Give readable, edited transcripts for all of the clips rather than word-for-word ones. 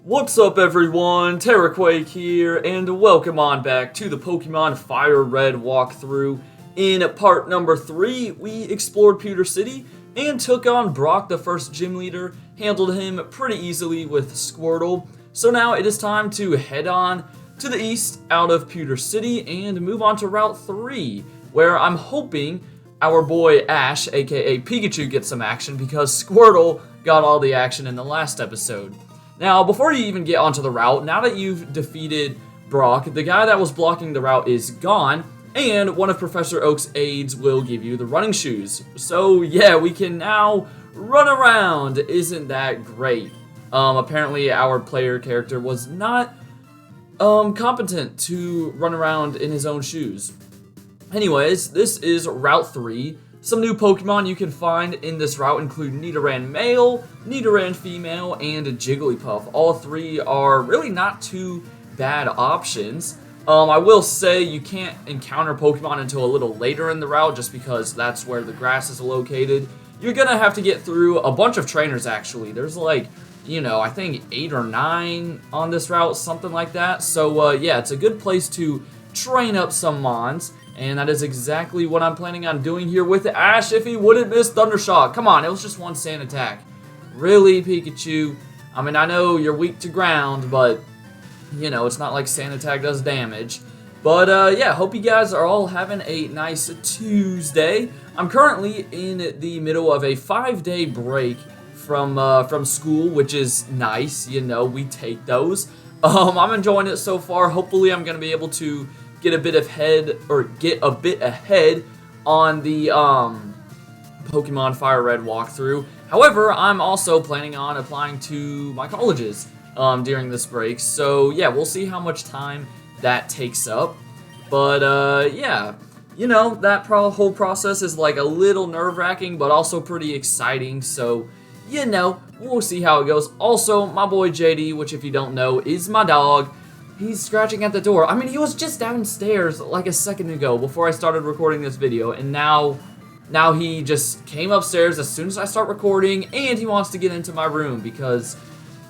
What's up everyone, Terraquake here, and welcome on back to the Pokemon FireRed walkthrough. In part number 3, we explored Pewter City and took on Brock, the first gym leader, handled him pretty easily with Squirtle. So now it is time to head on to the east out of Pewter City and move on to Route 3, where I'm hoping our boy Ash, aka Pikachu, gets some action because Squirtle got all the action in the last episode. Now, before you even get onto the route, now that you've defeated Brock, the guy that was blocking the route is gone, and one of Professor Oak's aides will give you the running shoes. So yeah, we can now run around. Isn't that great? Apparently our player character was not competent to run around in his own shoes. Anyways, this is Route 3. Some new Pokemon you can find in this route include Nidoran Male, Nidoran Female, and Jigglypuff. All three are really not too bad options. I will say you can't encounter Pokemon until a little later in the route just because that's where the grass is located. You're gonna have to get through a bunch of trainers actually. There's like, I think 8 or 9 on this route, something like that. So yeah, it's a good place to train up some Mons. And that is exactly what I'm planning on doing here with Ash if he wouldn't miss Thundershock. Come on, it was just one sand attack. Really, Pikachu? I mean, I know you're weak to ground, but, it's not like sand attack does damage. But, yeah, hope you guys are all having a nice Tuesday. I'm currently in the middle of a 5-day break from school, which is nice. We take those. I'm enjoying it so far. Hopefully, I'm going to be able to get a bit ahead on the Pokemon FireRed walkthrough. However, I'm also planning on applying to my colleges during this break. So yeah, we'll see how much time that takes up. But yeah, that whole process is like a little nerve-wracking, but also pretty exciting. So we'll see how it goes. Also, my boy JD, which if you don't know, is my dog. He's scratching at the door. I mean, he was just downstairs like a second ago before I started recording this video, and now he just came upstairs as soon as I start recording, and he wants to get into my room because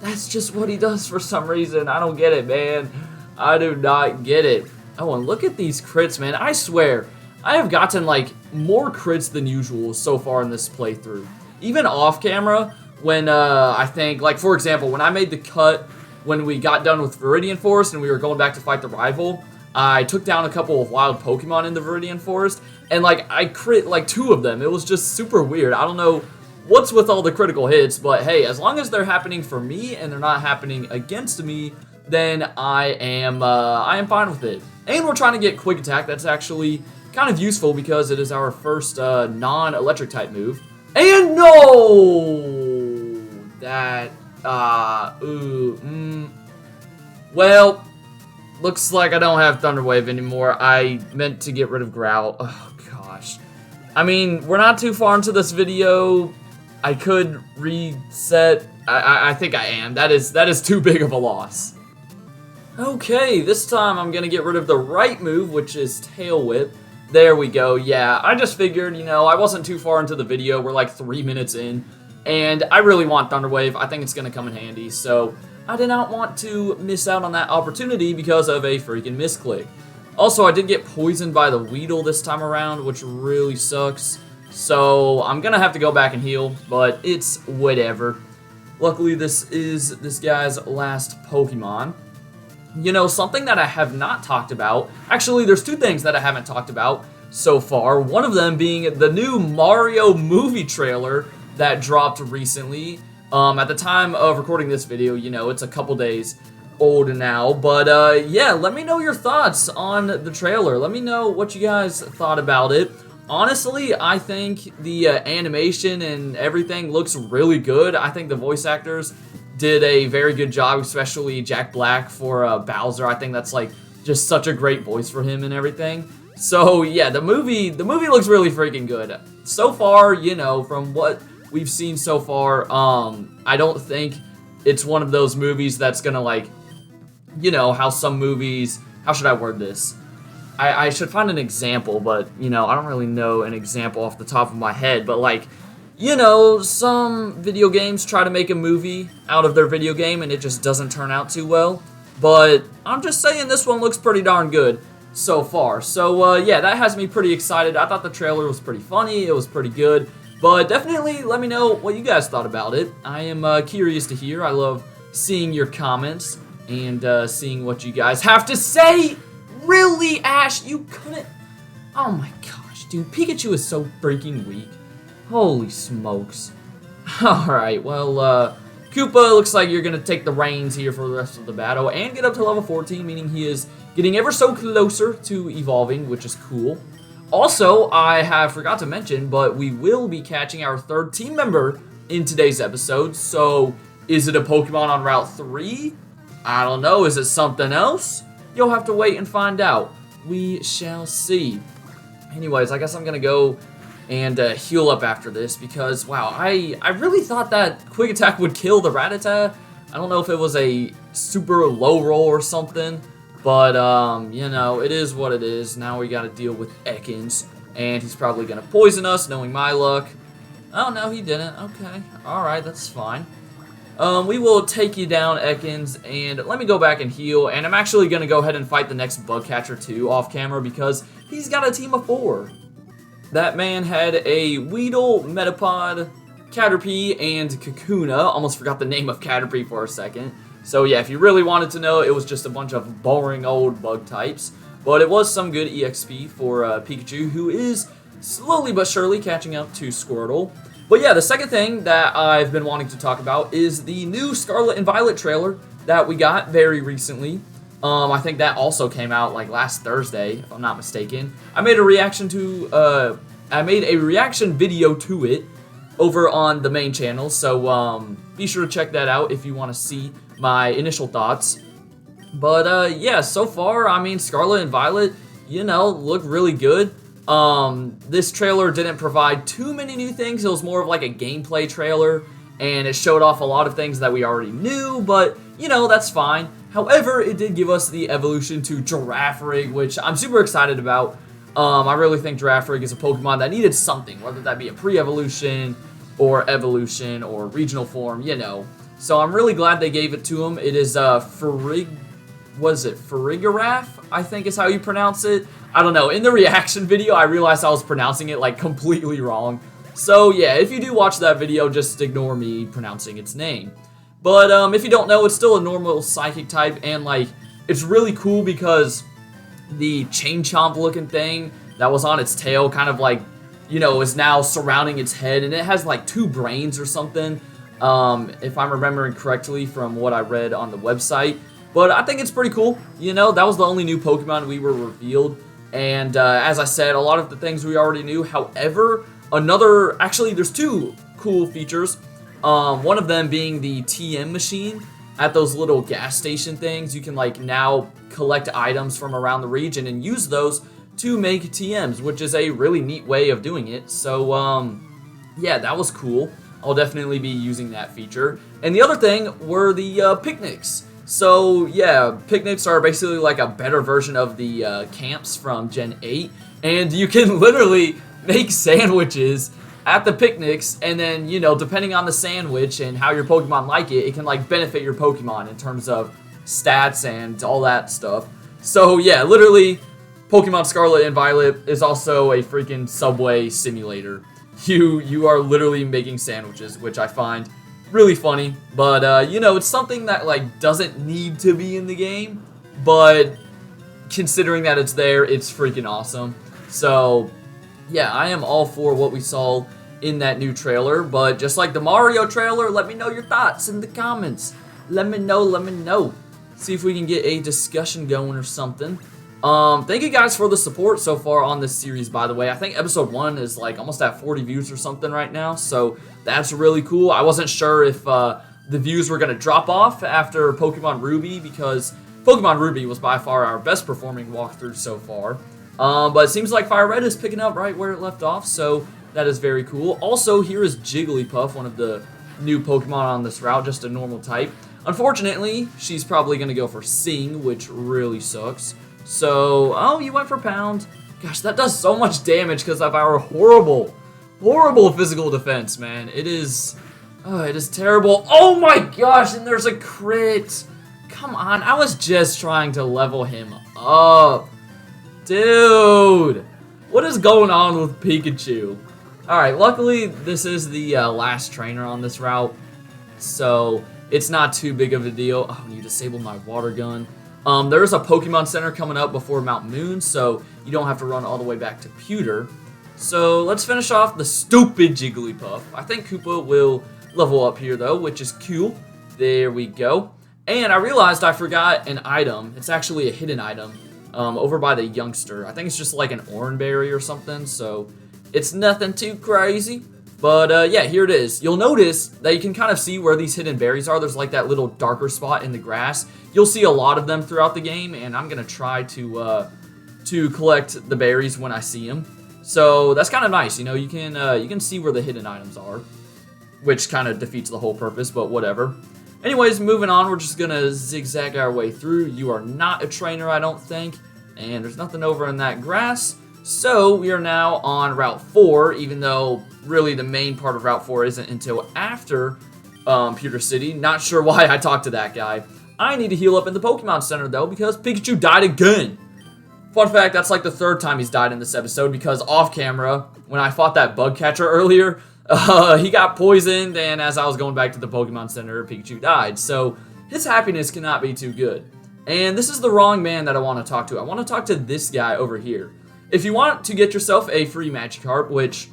that's just what he does for some reason. I don't get it, man. I do not get it. Oh, and look at these crits, man. I swear, I have gotten like more crits than usual so far in this playthrough. Even off camera, when I think, like for example, when I made the cut when we got done with Viridian Forest and we were going back to fight the rival, I took down a couple of wild Pokemon in the Viridian Forest, and like I crit like 2 of them. It was just super weird. I don't know what's with all the critical hits, but hey, as long as they're happening for me and they're not happening against me, then I am fine with it. And we're trying to get Quick Attack. That's actually kind of useful because it is our first non-electric type move. And no! Well, looks like I don't have Thunder Wave anymore. I meant to get rid of Growl. Oh, gosh. I mean, we're not too far into this video. I could reset. I think I am. That is too big of a loss. Okay, this time I'm going to get rid of the right move, which is Tail Whip. There we go. Yeah, I just figured, I wasn't too far into the video. We're like 3 minutes in. And I really want Thunder Wave. I think it's going to come in handy, so I did not want to miss out on that opportunity because of a freaking misclick. Also, I did get poisoned by the Weedle this time around, which really sucks. So I'm going to have to go back and heal, but it's whatever. Luckily, this is this guy's last Pokemon. Something that I have not talked about. Actually, there's 2 things that I haven't talked about so far. One of them being the new Mario movie trailer that dropped recently. At the time of recording this video, it's a couple days old now, but yeah, let me know your thoughts on the trailer. Let me know what you guys thought about it. Honestly, I think the animation and everything looks really good. I think the voice actors did a very good job, especially Jack Black for Bowser. I think that's like just such a great voice for him and everything. So yeah, the movie looks really freaking good. So far, from what we've seen so far, I don't think it's one of those movies that's gonna like, how some movies, how should I word this? I should find an example, but, I don't really know an example off the top of my head, but like, you know, some video games try to make a movie out of their video game and it just doesn't turn out too well. But I'm just saying this one looks pretty darn good so far. So yeah, that has me pretty excited. I thought the trailer was pretty funny. It was pretty good. But definitely let me know what you guys thought about it. I am curious to hear. I love seeing your comments and seeing what you guys have to say. Really, Ash? You couldn't... Oh my gosh, dude. Pikachu is so freaking weak. Holy smokes. Alright, well, Koopa looks like you're going to take the reins here for the rest of the battle and get up to level 14, meaning he is getting ever so closer to evolving, which is cool. Also, I have forgot to mention, but we will be catching our third team member in today's episode. So, is it a Pokemon on Route 3? I don't know. Is it something else? You'll have to wait and find out. We shall see. Anyways, I guess I'm going to go and heal up after this because, wow, I really thought that Quick Attack would kill the Rattata. I don't know if it was a super low roll or something. But, you know, it is what it is. Now we gotta deal with Ekans. And he's probably gonna poison us, knowing my luck. Oh, no, he didn't. Okay. Alright, that's fine. We will take you down, Ekans. And let me go back and heal. And I'm actually gonna go ahead and fight the next bug catcher, too, off camera. Because he's got a team of 4. That man had a Weedle, Metapod, Caterpie, and Kakuna. Almost forgot the name of Caterpie for a second. So yeah, if you really wanted to know, it was just a bunch of boring old bug types. But it was some good EXP for Pikachu, who is slowly but surely catching up to Squirtle. But yeah, the second thing that I've been wanting to talk about is the new Scarlet and Violet trailer that we got very recently. I think that also came out like last Thursday, if I'm not mistaken. I made a reaction video to it over on the main channel, so be sure to check that out if you want to see my initial thoughts. But yeah, so far, I mean, Scarlet and Violet, you know, look really good. This trailer didn't provide too many new things. It was more of like a gameplay trailer, and it showed off a lot of things that we already knew, but, you know, that's fine. However, it did give us the evolution to Girafarig, which I'm super excited about. I really think Girafarig is a Pokemon that needed something, whether that be a pre-evolution or evolution or regional form, you know. So I'm really glad they gave it to him. It is Farigiraf, I think is how you pronounce it. I don't know. In the reaction video, I realized I was pronouncing it like completely wrong. So yeah, if you do watch that video, just ignore me pronouncing its name. But if you don't know, it's still a normal psychic type, and like it's really cool because the chain chomp looking thing that was on its tail kind of like, you know, is now surrounding its head, and it has like 2 brains or something. If I'm remembering correctly from what I read on the website. But I think it's pretty cool. You know, that was the only new Pokemon we were revealed. And as I said, a lot of the things we already knew. However, actually there's 2 cool features. One of them being the TM machine at those little gas station things. You can like now collect items from around the region and use those to make TMs, which is a really neat way of doing it. So yeah, that was cool. I'll definitely be using that feature. And the other thing were the picnics. So yeah, picnics are basically like a better version of the camps from Gen 8. And you can literally make sandwiches at the picnics, and then, you know, depending on the sandwich and how your Pokemon like it, it can like benefit your Pokemon in terms of stats and all that stuff. So yeah, literally, Pokemon Scarlet and Violet is also a freaking Subway simulator. You are literally making sandwiches, which I find really funny. But, you know, it's something that, like, doesn't need to be in the game. But considering that it's there, it's freaking awesome. So, yeah, I am all for what we saw in that new trailer. But just like the Mario trailer, let me know your thoughts in the comments. Let me know. See if we can get a discussion going or something. Thank you guys for the support so far on this series, by the way. I think episode 1 is like almost at 40 views or something right now, so that's really cool. I wasn't sure if the views were going to drop off after Pokemon Ruby, because Pokemon Ruby was by far our best performing walkthrough so far. But it seems like FireRed is picking up right where it left off, so that is very cool. Also, here is Jigglypuff, one of the new Pokemon on this route, just a normal type. Unfortunately, she's probably going to go for Sing, which really sucks. So, oh, you went for Pound. Gosh, that does so much damage because of our horrible horrible physical defense, man. It is terrible. Oh my gosh, and there's a crit. Come on, I was just trying to level him up. Dude, what is going on with Pikachu? Alright, luckily this is the last trainer on this route, so it's not too big of a deal. Oh, you disabled my water gun. There's a Pokemon Center coming up before Mount Moon, so you don't have to run all the way back to Pewter. So let's finish off the stupid Jigglypuff. I think Koopa will level up here though, which is cool. There we go. And I realized I forgot an item. It's actually a hidden item over by the youngster. I think it's just like an orange berry or something, so it's nothing too crazy. But yeah, here it is. You'll notice that you can kind of see where these hidden berries are. There's like that little darker spot in the grass. You'll see a lot of them throughout the game, and I'm gonna try to collect the berries when I see them. So that's kind of nice. You know, you can see where the hidden items are, which kind of defeats the whole purpose, but whatever. Anyways, moving on, we're just gonna zigzag our way through. You are not a trainer, I don't think, and there's nothing over in that grass. So we are now on Route 4, even though really the main part of Route 4 isn't until after Pewter City. Not sure why I talked to that guy. I need to heal up in the Pokemon Center though, because Pikachu died again. Fun fact, that's like the third time he's died in this episode, because off camera, when I fought that bug catcher earlier, he got poisoned, and as I was going back to the Pokemon Center, Pikachu died. So his happiness cannot be too good. And this is the wrong man that I want to talk to. I want to talk to this guy over here. If you want to get yourself a free Magikarp, which,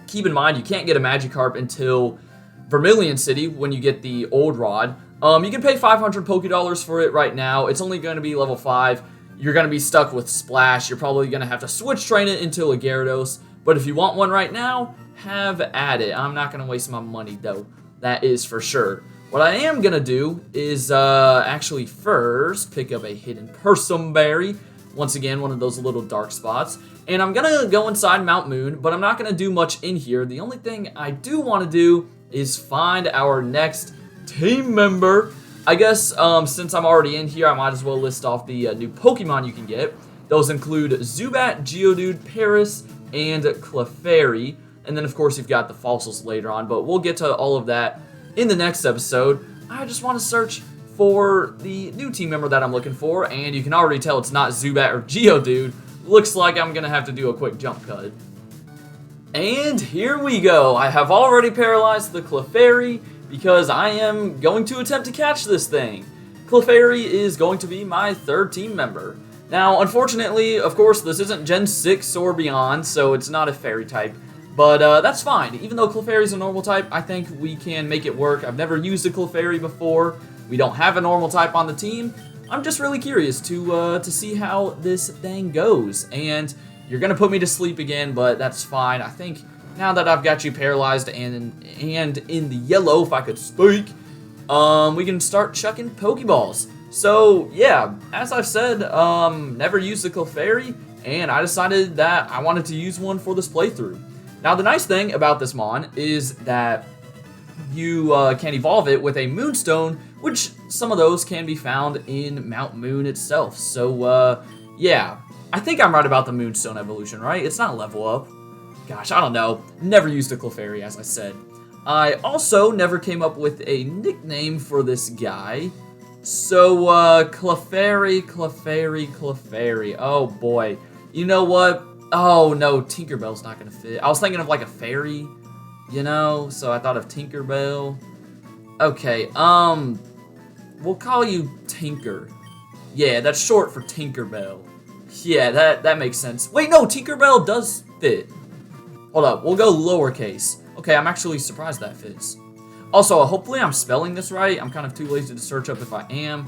keep in mind, you can't get a Magikarp until Vermilion City when you get the old rod. You can pay 500 Pokédollars for it right now. It's only going to be level 5. You're going to be stuck with Splash. You're probably going to have to switch train it into a Gyarados. But if you want one right now, have at it. I'm not going to waste my money, though. That is for sure. What I am going to do is actually first pick up a hidden Persim Berry. Once again, one of those little dark spots. And I'm going to go inside Mount Moon, but I'm not going to do much in here. The only thing I do want to do is find our next team member. I guess since I'm already in here, I might as well list off the new Pokemon you can get. Those include Zubat, Geodude, Paris, and Clefairy. And then, of course, you've got the fossils later on, but we'll get to all of that in the next episode. I just want to search for the new team member that I'm looking for, and you can already tell it's not Zubat or Geodude. Looks like I'm going to have to do a quick jump cut. And here we go. I have already paralyzed the Clefairy because I am going to attempt to catch this thing. Clefairy is going to be my third team member. Now, unfortunately, of course, this isn't Gen 6 or beyond, so it's not a fairy type. But that's fine. Even though Clefairy is a normal type, I think we can make it work. I've never used a Clefairy before. We don't have a normal type on the team. I'm just really curious to see how this thing goes. And you're going to put me to sleep again, but that's fine. I think now that I've got you paralyzed and in the yellow, if I could speak, we can start chucking Pokeballs. So, yeah, as I've said, never used the Clefairy, and I decided that I wanted to use one for this playthrough. Now, the nice thing about this Mon is that you can evolve it with a Moonstone, which some of those can be found in Mount Moon itself. So, yeah, I think I'm right about the Moonstone evolution, right? It's not level up. Gosh, I don't know. Never used a Clefairy, as I said. I also never came up with a nickname for this guy. So, Clefairy. Oh, boy. You know what? Oh, no, Tinkerbell's not going to fit. I was thinking of, like, a fairy, you know? So I thought of Tinkerbell. Okay, we'll call you Tinker. Yeah, that's short for Tinkerbell. Yeah, that makes sense. Wait, no, Tinkerbell does fit. Hold up, we'll go lowercase. Okay, I'm actually surprised that fits. Also, hopefully I'm spelling this right. I'm kind of too lazy to search up if I am.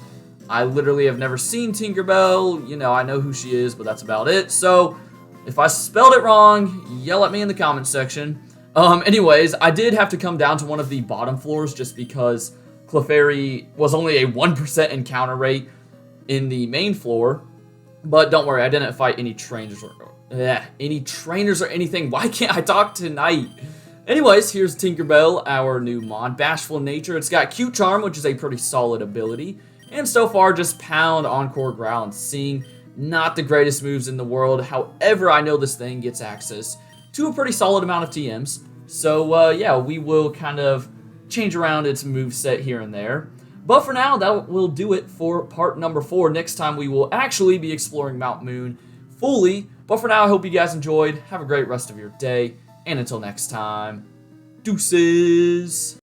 I literally have never seen Tinkerbell. You know, I know who she is, but that's about it. So, if I spelled it wrong, yell at me in the comments section. Anyways, I did have to come down to one of the bottom floors just because Clefairy was only a 1% encounter rate in the main floor. But don't worry, I didn't fight any trainers or anything. Why can't I talk tonight? Anyways, here's Tinkerbell, our new Mon. Bashful Nature. It's got Cute Charm, which is a pretty solid ability. And so far, just Pound, Encore, Growl, and Sing. Not the greatest moves in the world. However, I know this thing gets access to a pretty solid amount of TMs. So yeah, we will kind of change around its moveset here and there. But for now, that will do it for part number 4. Next time we will actually be exploring Mount Moon fully. But for now, I hope you guys enjoyed. Have a great rest of your day. And until next time, deuces!